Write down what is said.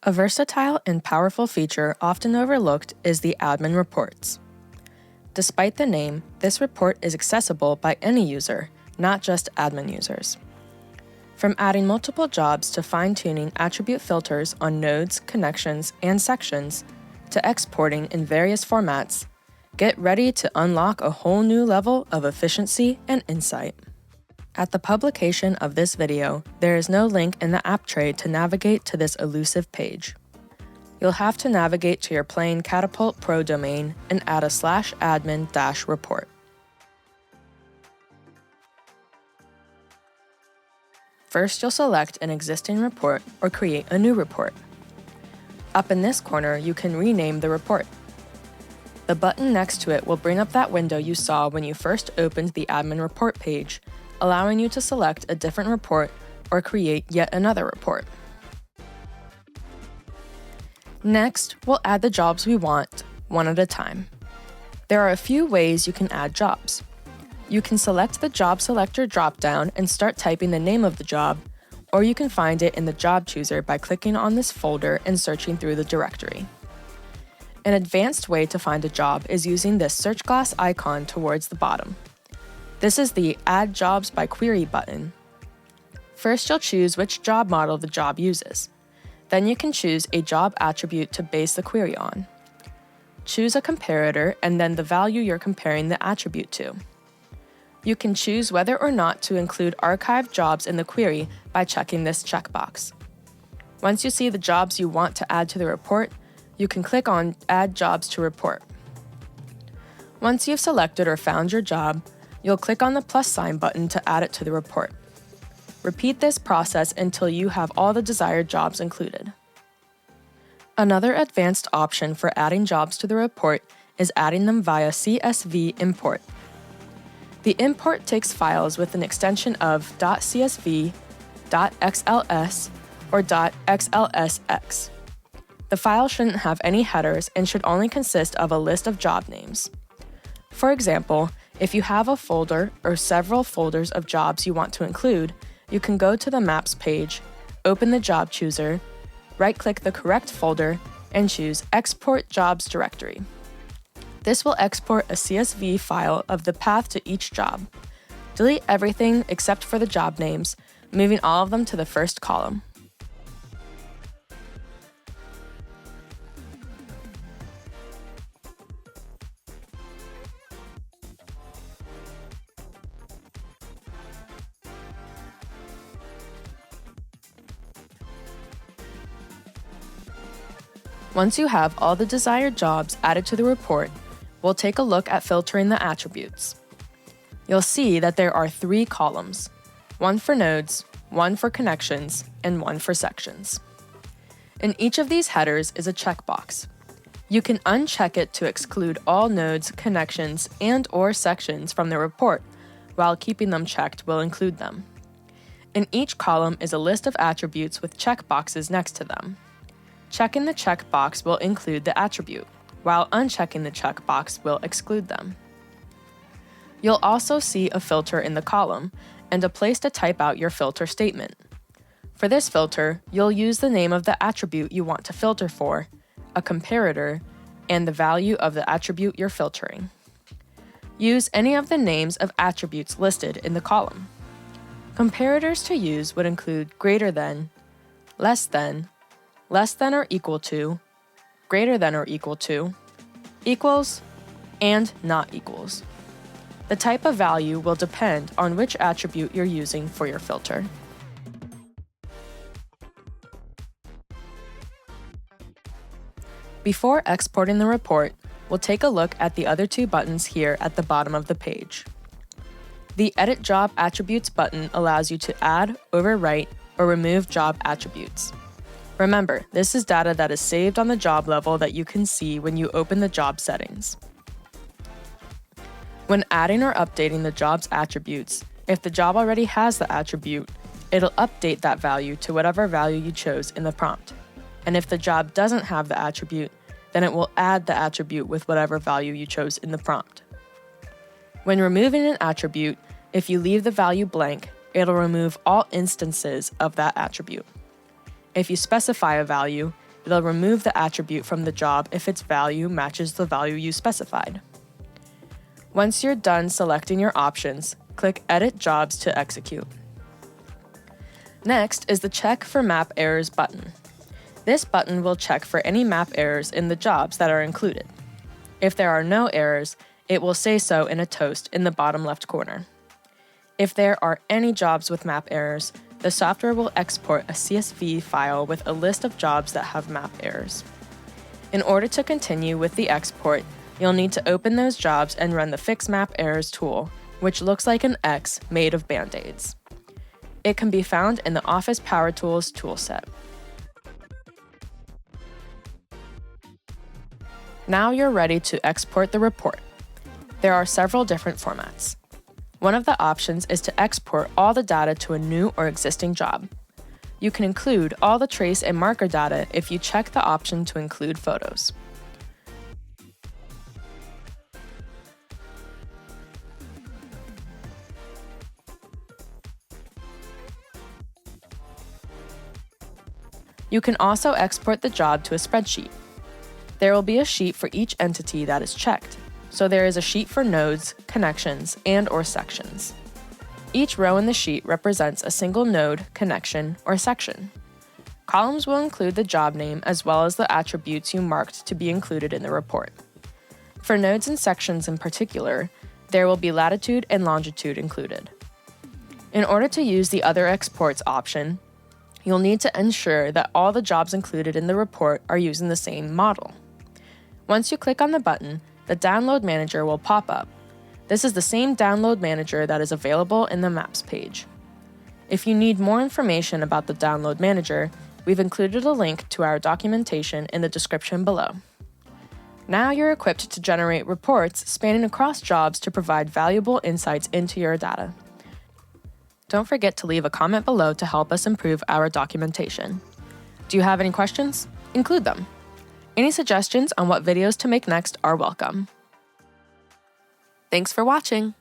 A versatile and powerful feature often overlooked is the admin reports. Despite the name, this report is accessible by any user, not just admin users. From adding multiple jobs to fine-tuning attribute filters on nodes, connections, and sections, to exporting in various formats, get ready to unlock a whole new level of efficiency and insight. At the publication of this video, there is no link in the app tray to navigate to this elusive page. You'll have to navigate to your plain Catapult Pro domain and add a /admin-report. First, you'll select an existing report or create a new report. Up in this corner, you can rename the report. The button next to it will bring up that window you saw when you first opened the admin report page, allowing you to select a different report or create yet another report. Next, we'll add the jobs we want, one at a time. There are a few ways you can add jobs. You can select the Job Selector dropdown and start typing the name of the job, or you can find it in the Job Chooser by clicking on this folder and searching through the directory. An advanced way to find a job is using this search glass icon towards the bottom. This is the Add Jobs by Query button. First, you'll choose which job model the job uses. Then you can choose a job attribute to base the query on. Choose a comparator and then the value you're comparing the attribute to. You can choose whether or not to include archived jobs in the query by checking this checkbox. Once you see the jobs you want to add to the report, you can click on Add Jobs to Report. Once you've selected or found your job, you'll click on the plus sign button to add it to the report. Repeat this process until you have all the desired jobs included. Another advanced option for adding jobs to the report is adding them via CSV import. The import takes files with an extension of .csv, .xls, or .xlsx. The file shouldn't have any headers and should only consist of a list of job names. For example, if you have a folder or several folders of jobs you want to include, you can go to the Maps page, open the Job Chooser, right-click the correct folder, and choose Export Jobs Directory. This will export a CSV file of the path to each job. Delete everything except for the job names, moving all of them to the first column. Once you have all the desired jobs added to the report, we'll take a look at filtering the attributes. You'll see that there are 3 columns, one for nodes, one for connections, and one for sections. In each of these headers is a checkbox. You can uncheck it to exclude all nodes, connections, and/or sections from the report, while keeping them checked will include them. In each column is a list of attributes with checkboxes next to them. Checking the checkbox will include the attribute, while unchecking the checkbox will exclude them. You'll also see a filter in the column and a place to type out your filter statement. For this filter, you'll use the name of the attribute you want to filter for, a comparator, and the value of the attribute you're filtering. Use any of the names of attributes listed in the column. Comparators to use would include greater than or equal to, greater than or equal to, equals, and not equals. The type of value will depend on which attribute you're using for your filter. Before exporting the report, we'll take a look at the other 2 buttons here at the bottom of the page. The Edit Job Attributes button allows you to add, overwrite, or remove job attributes. Remember, this is data that is saved on the job level that you can see when you open the job settings. When adding or updating the job's attributes, if the job already has the attribute, it'll update that value to whatever value you chose in the prompt. And if the job doesn't have the attribute, then it will add the attribute with whatever value you chose in the prompt. When removing an attribute, if you leave the value blank, it'll remove all instances of that attribute. If you specify a value, it'll remove the attribute from the job if its value matches the value you specified. Once you're done selecting your options, click Edit Jobs to execute. Next is the Check for Map Errors button. This button will check for any map errors in the jobs that are included. If there are no errors, it will say so in a toast in the bottom left corner. If there are any jobs with map errors, the software will export a CSV file with a list of jobs that have map errors. In order to continue with the export, you'll need to open those jobs and run the Fix Map Errors tool, which looks like an X made of Band-Aids. It can be found in the Office Power Tools toolset. Now you're ready to export the report. There are several different formats. One of the options is to export all the data to a new or existing job. You can include all the trace and marker data if you check the option to include photos. You can also export the job to a spreadsheet. There will be a sheet for each entity that is checked, so there is a sheet for nodes, connections, and/or sections. Each row in the sheet represents a single node, connection, or section. Columns will include the job name as well as the attributes you marked to be included in the report. For nodes and sections in particular, there will be latitude and longitude included. In order to use the Other Exports option, you'll need to ensure that all the jobs included in the report are using the same model. Once you click on the button, the Download Manager will pop up. This is the same Download Manager that is available in the Maps page. If you need more information about the Download Manager, we've included a link to our documentation in the description below. Now you're equipped to generate reports spanning across jobs to provide valuable insights into your data. Don't forget to leave a comment below to help us improve our documentation. Do you have any questions? Include them. Any suggestions on what videos to make next are welcome. Thanks for watching!